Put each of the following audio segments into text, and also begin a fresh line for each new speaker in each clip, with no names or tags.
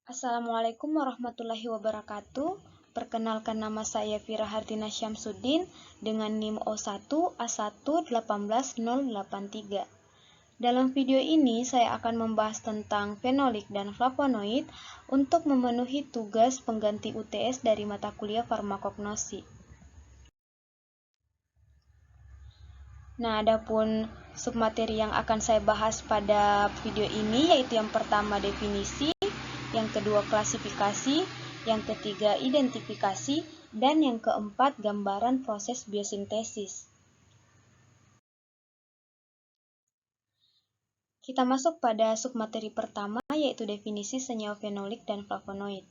Assalamualaikum warahmatullahi wabarakatuh. Perkenalkan, nama saya Fira Hartina Syamsuddin dengan NIM O1A1180083. Dalam video ini saya akan membahas tentang fenolik dan flavonoid untuk memenuhi tugas pengganti UTS dari mata kuliah farmakognosi. Nah, adapun submateri yang akan saya bahas pada video ini yaitu yang pertama definisi, yang kedua klasifikasi, yang ketiga identifikasi, dan yang keempat gambaran proses biosintesis. Kita masuk pada submateri pertama yaitu definisi senyawa fenolik dan flavonoid.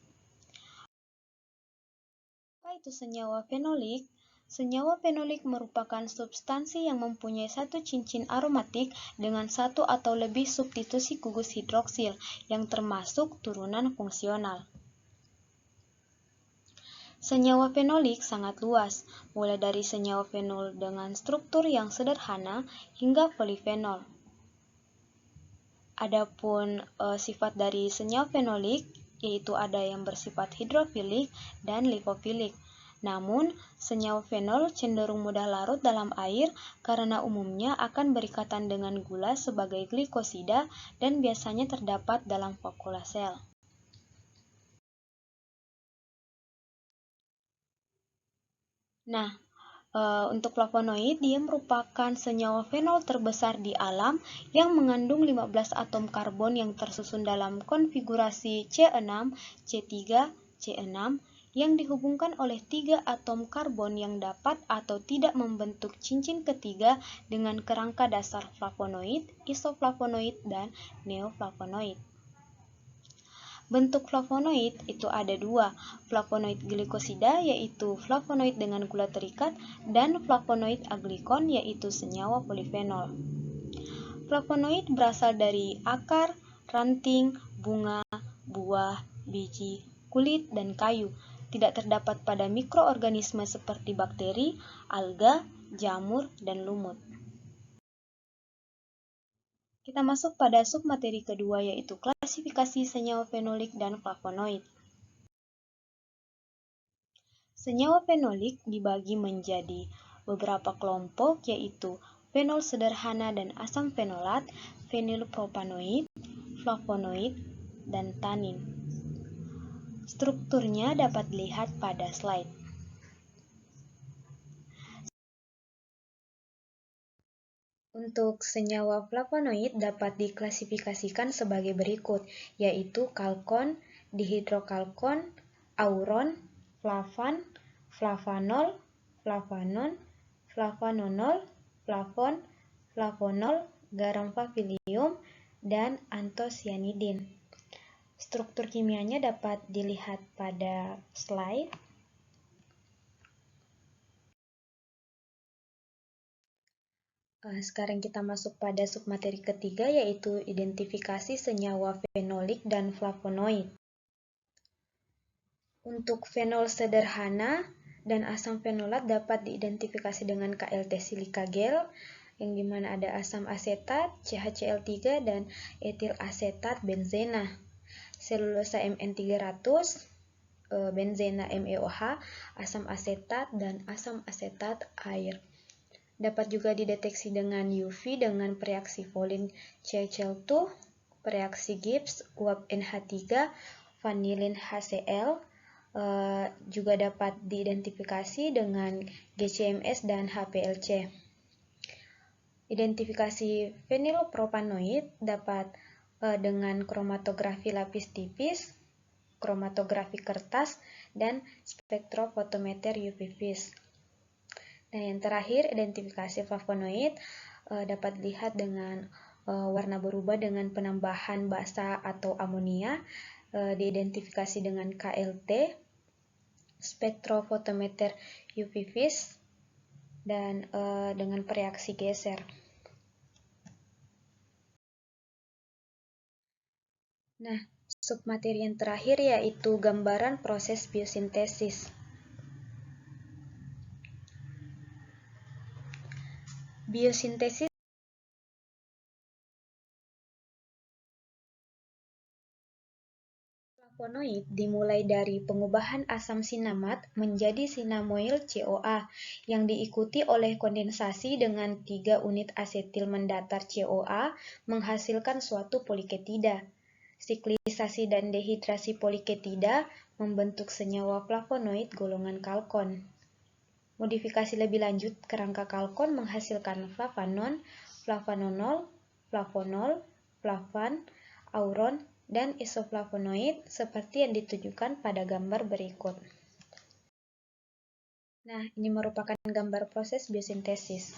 Apa itu senyawa fenolik? Senyawa fenolik merupakan substansi yang mempunyai satu cincin aromatik dengan satu atau lebih substitusi gugus hidroksil yang termasuk turunan fungsional. Senyawa fenolik sangat luas, mulai dari senyawa fenol dengan struktur yang sederhana hingga polifenol. Adapun sifat dari senyawa fenolik yaitu ada yang bersifat hidrofilik dan lipofilik. Namun, senyawa fenol cenderung mudah larut dalam air karena umumnya akan berikatan dengan gula sebagai glikosida dan biasanya terdapat dalam vakula sel. Nah, untuk flavonoid, dia merupakan senyawa fenol terbesar di alam yang mengandung 15 atom karbon yang tersusun dalam konfigurasi C6, C3, C6 yang dihubungkan oleh 3 atom karbon yang dapat atau tidak membentuk cincin ketiga dengan kerangka dasar flavonoid, isoflavonoid, dan neoflavonoid. Bentuk flavonoid itu ada dua, flavonoid glikosida yaitu flavonoid dengan gula terikat dan flavonoid aglikon yaitu senyawa polifenol. Flavonoid berasal dari akar, ranting, bunga, buah, biji, kulit, dan kayu. Tidak terdapat pada mikroorganisme seperti bakteri, alga, jamur, dan lumut. Kita masuk pada submateri kedua yaitu klasifikasi senyawa fenolik dan flavonoid. Senyawa fenolik dibagi menjadi beberapa kelompok yaitu fenol sederhana dan asam fenolat, fenilpropanoid, flavonoid, dan tanin. Strukturnya dapat dilihat pada slide. Untuk senyawa flavonoid dapat diklasifikasikan sebagai berikut, yaitu kalkon, dihidrokalkon, auron, flavan, flavanol, flavanon, flavanonol, flavon, flavonol, garam papilium, dan antosianidin. Struktur kimianya dapat dilihat pada slide. Sekarang kita masuk pada submateri ketiga yaitu identifikasi senyawa fenolik dan flavonoid. Untuk fenol sederhana dan asam fenolat dapat diidentifikasi dengan KLT silika gel, yang dimana ada asam asetat, CHCl3, dan etil asetat benzena, selulosa Mn300, benzena MEOH, asam asetat, dan asam asetat air. Dapat juga dideteksi dengan UV dengan reaksi Volin CCl2, reaksi Gibbs, uap NH3, vanilin HCl, juga dapat diidentifikasi dengan GCMS dan HPLC. Identifikasi fenilpropanoid dapat dengan kromatografi lapis tipis, kromatografi kertas, dan spektrofotometer UV vis. Nah, yang terakhir, identifikasi flavonoid dapat dilihat dengan warna berubah dengan penambahan basa atau amonia, diidentifikasi dengan KLT, spektrofotometer UV vis, dan dengan reaksi geser. Nah, submateri yang terakhir yaitu gambaran proses biosintesis. Biosintesis Flavonoid dimulai dari pengubahan asam sinamat menjadi sinamoil CoA yang diikuti oleh kondensasi dengan 3 unit asetil mendatar CoA menghasilkan suatu poliketida. Siklisasi dan dehidrasi poliketida membentuk senyawa flavonoid golongan kalkon. Modifikasi lebih lanjut kerangka kalkon menghasilkan flavanon, flavanonol, flavonol, flavan, auron, dan isoflavonoid seperti yang ditunjukkan pada gambar berikut. Nah, ini merupakan gambar proses biosintesis.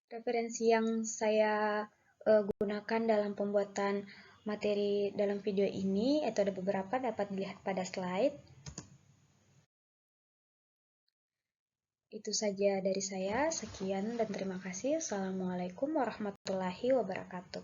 Referensi yang saya gunakan dalam pembuatan materi dalam video ini, itu ada beberapa, dapat dilihat pada slide. Itu saja dari saya, sekian dan terima kasih. Assalamualaikum warahmatullahi wabarakatuh.